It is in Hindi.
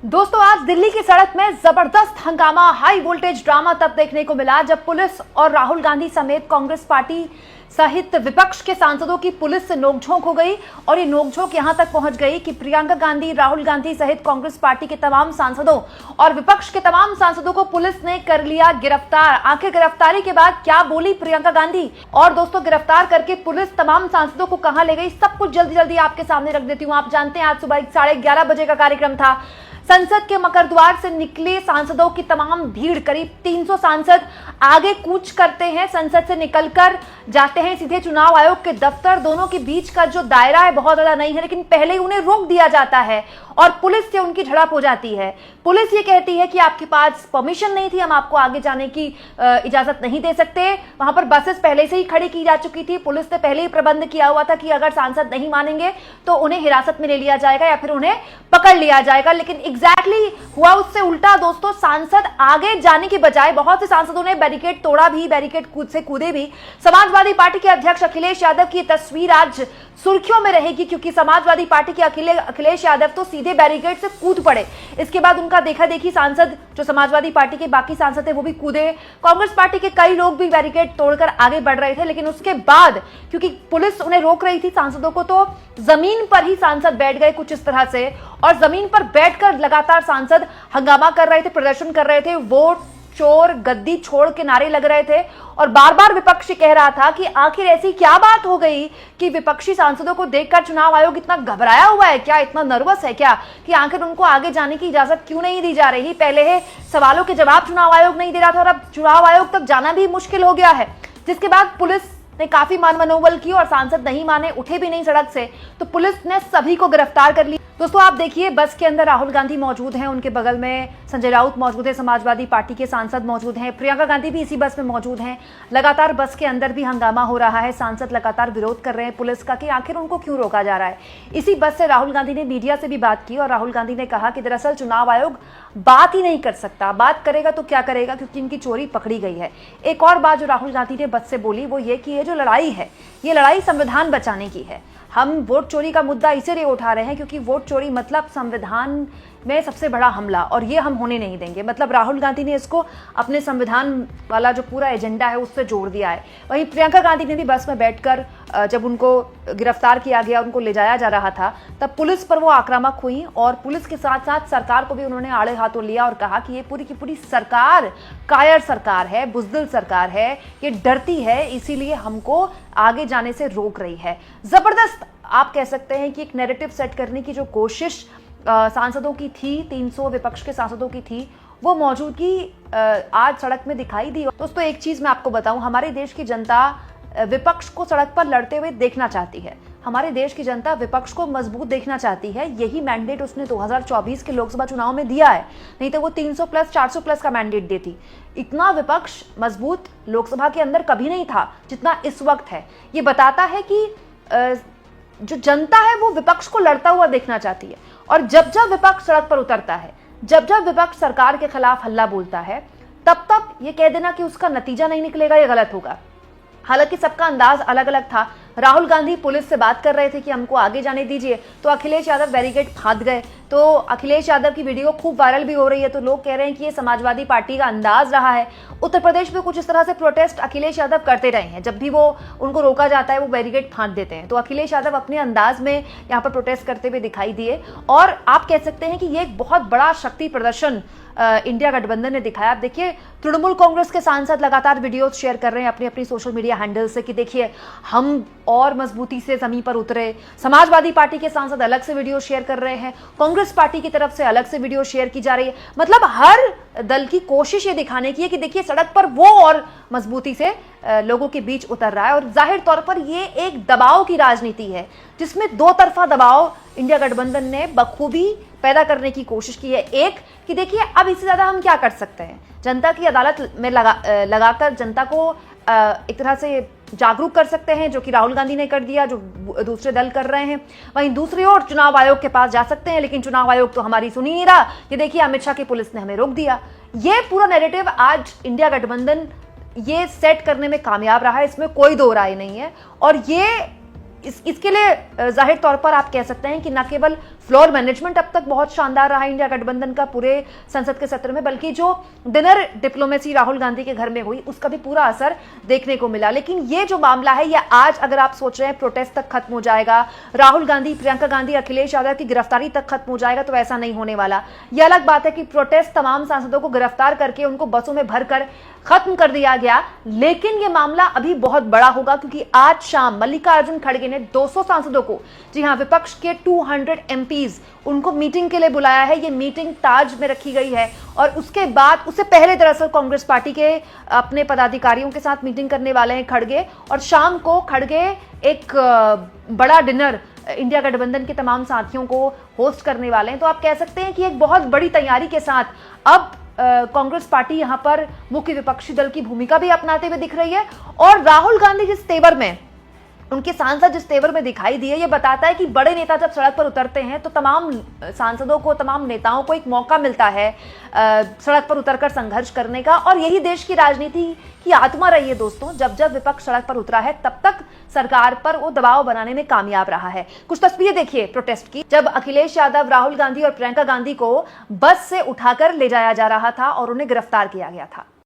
दोस्तों, आज दिल्ली की सड़क में जबरदस्त हंगामा, हाई वोल्टेज ड्रामा तब देखने को मिला जब पुलिस और राहुल गांधी समेत कांग्रेस पार्टी सहित विपक्ष के सांसदों की पुलिस से नोकझोंक हो गई। और ये नोकझोंक यहां तक पहुंच गई कि प्रियंका गांधी, राहुल गांधी सहित कांग्रेस पार्टी के तमाम सांसदों और विपक्ष के तमाम सांसदों को पुलिस ने कर लिया गिरफ्तार। आखिर गिरफ्तारी के बाद क्या बोली प्रियंका गांधी, और दोस्तों गिरफ्तार करके पुलिस तमाम सांसदों को कहां ले गई, सब कुछ जल्दी जल्दी आपके सामने रख देती हूं। आप जानते हैं आज सुबह 11:30 बजे का कार्यक्रम था। संसद के मकर द्वार से निकले सांसदों की तमाम भीड़, करीब 300 सांसद आगे कूच करते हैं, संसद से निकलकर जाते हैं सीधे चुनाव आयोग के दफ्तर। दोनों के बीच का जो दायरा है बहुत ज्यादा नहीं है, लेकिन पहले ही उन्हें रोक दिया जाता है और पुलिस से उनकी झड़प हो जाती है। पुलिस ये कहती है कि आपके पास परमिशन नहीं थी, हम आपको आगे जाने की इजाजत नहीं दे सकते। वहां पर बसेस पहले से ही खड़ी की जा चुकी थी, पुलिस ने पहले ही प्रबंध किया हुआ था कि अगर सांसद नहीं मानेंगे तो उन्हें हिरासत में ले लिया जाएगा या फिर उन्हें पकड़ लिया जाएगा। लेकिन एग्जैक्टली हुआ उससे उल्टा दोस्तों। सांसद आगे जाने की बजाय, बहुत से सांसदों ने बैरिकेड तोड़ा भी, बैरिकेड कूदे भी। समाजवादी पार्टी के अध्यक्ष अखिलेश यादव की तस्वीर आज सुर्खियों में रहेगी, क्योंकि समाजवादी पार्टी के अखिलेश यादव तो सीधे बैरिकेड से कूद पड़े। इसके बाद उनका देखा देखी सांसद, जो समाजवादी पार्टी के बाकी सांसद थे, वो भी कूदे। कांग्रेस पार्टी के कई लोग भी बैरिकेड तोड़कर आगे बढ़ रहे थे, लेकिन उसके बाद क्योंकि पुलिस उन्हें रोक रही थी सांसदों को, तो जमीन पर ही सांसद बैठ गए कुछ इस तरह से। और जमीन पर बैठकर लगातार सांसद हंगामा कर रहे थे, प्रदर्शन कर रहे थे, वोट चोर, गद्दी छोड़ के नारे लग रहे थे। और बार बार विपक्ष कह रहा था कि आखिर ऐसी क्या बात हो गई कि विपक्षी सांसदों को देखकर चुनाव आयोग इतना घबराया हुआ है क्या, इतना नर्वस है क्या, कि आखिर उनको आगे जाने की इजाजत क्यों नहीं दी जा रही। पहले सवालों के जवाब चुनाव आयोग नहीं दे रहा था और अब चुनाव आयोग तक जाना भी मुश्किल हो गया है। जिसके बाद पुलिस ने काफी मान मनोबल की और सांसद नहीं माने, उठे भी नहीं सड़क से, तो पुलिस ने सभी को गिरफ्तार कर लिया। दोस्तों आप देखिए, बस के अंदर राहुल गांधी मौजूद हैं, उनके बगल में संजय राउत मौजूद है, समाजवादी पार्टी के सांसद मौजूद हैं, प्रियंका गांधी भी इसी बस में मौजूद हैं। लगातार बस के अंदर भी हंगामा हो रहा है, सांसद लगातार विरोध कर रहे हैं पुलिस का कि आखिर उनको क्यों रोका जा रहा है। इसी बस से राहुल गांधी ने मीडिया से भी बात की और राहुल गांधी ने कहा कि दरअसल चुनाव आयोग बात ही नहीं कर सकता, बात करेगा तो क्या करेगा, क्योंकि इनकी चोरी पकड़ी गई है। एक और बात जो राहुल गांधी ने बस से बोली वो ये कि ये जो लड़ाई है, ये लड़ाई संविधान बचाने की है। हम वोट चोरी का मुद्दा इसीलिए उठा रहे हैं क्योंकि वोट चोरी मतलब संविधान में सबसे बड़ा हमला, और ये हम होने नहीं देंगे। मतलब राहुल गांधी ने इसको अपने संविधान वाला जो पूरा एजेंडा है उससे जोड़ दिया है। वहीं प्रियंका गांधी ने भी बस में बैठकर, जब उनको गिरफ्तार किया गया, उनको ले जाया जा रहा था, तब पुलिस पर वो आक्रामक हुई और पुलिस के साथ साथ सरकार को भी उन्होंने आड़े हाथों लिया और कहा कि ये पूरी की पूरी सरकार कायर सरकार है, बुज़दिल सरकार है, ये डरती है, इसीलिए हमको आगे जाने से रोक रही है। जबरदस्त आप कह सकते हैं कि एक नैरेटिव सेट करने की जो कोशिश सांसदों की थी, 300 विपक्ष के सांसदों की थी, वो मौजूदगी आज सड़क में दिखाई दी। दोस्तों एक चीज मैं आपको बताऊं, हमारे देश की जनता विपक्ष को सड़क पर लड़ते हुए देखना चाहती है। हमारे देश की जनता विपक्ष को मजबूत देखना चाहती है। यही मैंडेट उसने 2024 के लोकसभा चुनाव में दिया है, नहीं तो वो 300 प्लस 400 प्लस का मैंडेट देती। इतना विपक्ष मजबूत लोकसभा के अंदर कभी नहीं था जितना इस वक्त है। ये बताता है कि जो जनता है वो विपक्ष को लड़ता हुआ देखना चाहती है। और जब जब विपक्ष सड़क पर उतरता है, जब जब विपक्ष सरकार के खिलाफ हल्ला बोलता है, तब तब ये कह देना कि उसका नतीजा नहीं निकलेगा, ये गलत होगा। हालांकि सबका अंदाज अलग अलग था। राहुल गांधी पुलिस से बात कर रहे थे कि हमको आगे जाने दीजिए, तो अखिलेश यादव बैरिकेड फांद गए। तो अखिलेश यादव की वीडियो खूब वायरल भी हो रही है, तो लोग कह रहे हैं कि ये समाजवादी पार्टी का अंदाज रहा है। उत्तर प्रदेश में कुछ इस तरह से प्रोटेस्ट अखिलेश यादव करते रहे हैं, जब भी वो उनको रोका जाता है वो बैरिकेड फांद देते हैं। तो अखिलेश यादव अपने अंदाज में यहाँ पर प्रोटेस्ट करते हुए दिखाई दिए। और आप कह सकते हैं कि ये एक बहुत बड़ा शक्ति प्रदर्शन इंडिया गठबंधन ने दिखाया। आप देखिए, तृणमूल कांग्रेस के सांसद लगातार वीडियोस शेयर कर रहे हैं अपनी अपनी सोशल मीडिया हैंडल से कि देखिए हम और मजबूती से जमीन पर उतरे। समाजवादी पार्टी के सांसद अलग से वीडियो शेयर कर रहे हैं, कांग्रेस पार्टी की तरफ से अलग से वीडियो शेयर की जा रही है। मतलब हर दल की कोशिश ये दिखाने की है कि देखिए सड़क पर वो और मजबूती से लोगों के बीच उतर रहा है। और जाहिर तौर पर ये एक दबाव की राजनीति है, जिसमें दो तरफा दबाव इंडिया गठबंधन ने बखूबी पैदा करने की कोशिश की है। एक कि देखिए अब इससे ज्यादा हम क्या कर सकते हैं, जनता की अदालत में लगाकर जनता को एक तरह से जागरूक कर सकते हैं, जो कि राहुल गांधी ने कर दिया, जो दूसरे दल कर रहे हैं। वहीं दूसरी ओर चुनाव आयोग के पास जा सकते हैं, लेकिन चुनाव आयोग तो हमारी सुन ही नहीं रहा। ये देखिए अमित शाह की पुलिस ने हमें रोक दिया। ये पूरा नैरेटिव आज इंडिया गठबंधन ये सेट करने में कामयाब रहा है, इसमें कोई दो राय नहीं है। और ये इसके लिए जाहिर तौर पर आप कह सकते हैं कि न केवल फ्लोर मैनेजमेंट अब तक बहुत शानदार रहा इंडिया गठबंधन का पूरे संसद के सत्र में, बल्कि जो डिनर डिप्लोमेसी राहुल गांधी के घर में हुई उसका भी पूरा असर देखने को मिला। लेकिन ये जो मामला है, ये आज अगर आप सोच रहे हैं प्रोटेस्ट तक खत्म हो जाएगा, राहुल गांधी, प्रियंका गांधी, अखिलेश यादव की गिरफ्तारी तक खत्म हो जाएगा, तो ऐसा नहीं होने वाला। ये अलग बात है कि प्रोटेस्ट तमाम सांसदों को गिरफ्तार करके उनको बसों में भरकर खत्म कर दिया गया, लेकिन ये मामला अभी बहुत बड़ा होगा, क्योंकि आज शाम मल्लिकार्जुन खड़गे ने 200 सांसदों को, जी हां, विपक्ष के 200 एमपीज, उनको मीटिंग के लिए बुलाया है। ये मीटिंग ताज में रखी गई है और उसके बाद, उससे पहले दरअसल कांग्रेस पार्टी के अपने पदाधिकारियों के साथ मीटिंग करने वाले हैं खड़गे, और शाम को खड़गे एक बड़ा डिनर इंडिया गठबंधन के तमाम साथियों को होस्ट करने वाले हैं। तो आप कह सकते हैं कि एक बहुत बड़ी तैयारी के साथ अब कांग्रेस पार्टी यहां पर मुख्य विपक्षी दल की भूमिका भी अपनाते हुए दिख रही है, और राहुल गांधी जिस तेवर में, उनके सांसद जिस तेवर में दिखाई दिए, ये बताता है कि बड़े नेता जब सड़क पर उतरते हैं तो तमाम सांसदों को, तमाम नेताओं को एक मौका मिलता है सड़क पर उतरकर संघर्ष करने का। और यही देश की राजनीति की आत्मा रही है दोस्तों। जब जब विपक्ष सड़क पर उतरा है, तब तक सरकार पर वो दबाव बनाने में कामयाब रहा है। कुछ तस्वीरें देखिए प्रोटेस्ट की, जब अखिलेश यादव, राहुल गांधी और प्रियंका गांधी को बस से उठाकर ले जाया जा रहा था और उन्हें गिरफ्तार किया गया था।